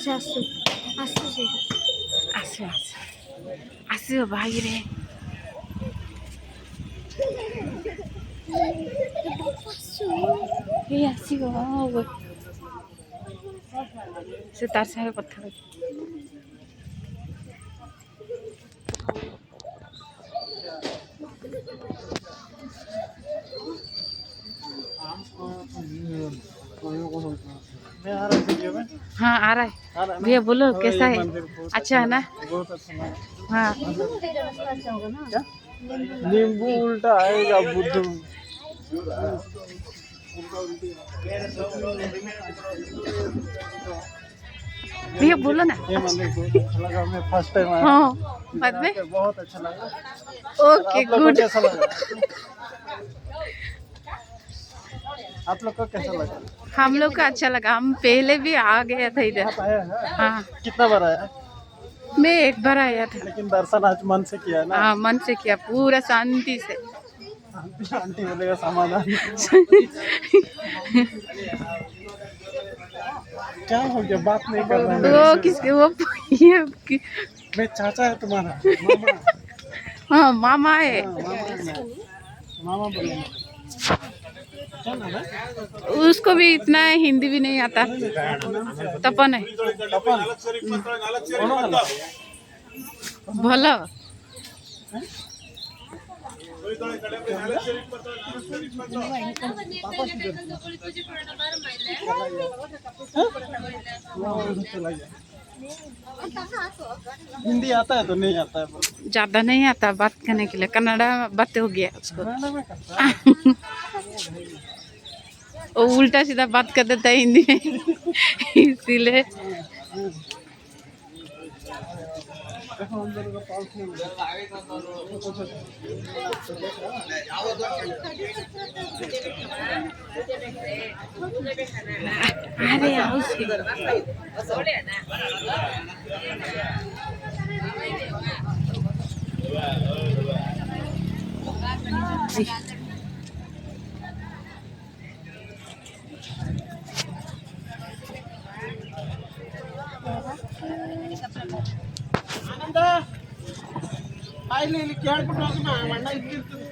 आसु आसु आसु भाई रे ये आसो से तार सागे कथा हाँ आ रहा है भैया बोलो कैसा है अच्छा है ना बहुत अच्छा हाँ नींबू उल्टा आएगा बुद्धू भैया बोलो ना ये मंदिर बहुत अच्छा लगा मैं फर्स्ट टाइम आया हाँ बाद में बहुत अच्छा लगा ओके आप लोग को गुड कैसा लगा आप लोग को कैसा लगा हम लोग को अच्छा लगा हम पहले भी आ गया था इधर आप आया है हाँ कितना बार आया मैं एक बार आया था लेकिन दर्शन आज मन से किया ना हाँ मन से किया पूरा शांति से आंटी बोलेगा समाधान क्या हो गया बात नहीं कर रहा है वो किसके वो ये मैं चाचा है तुम्हारा मामा हाँ मामा है मामा बोलेंगे क्या नाम है उसको भी इतना हिंदी भी नहीं आता तपन है भलो हिंदी आता है तो नहीं आता है ज्यादा नहीं आता बात करने के लिए कन्नड़ा बात हो गया उसको वो उल्टा सीधा बात कर देता है हिंदी में इसीलिए अरे ಆನಂದ ಇಲ್ಲಿ ಕೇಳ್ಬಿಟ್ಟು ಹೋಗಮ್ಮ ಅಣ್ಣ ಇದ್ದಿರ್ತೀನಿ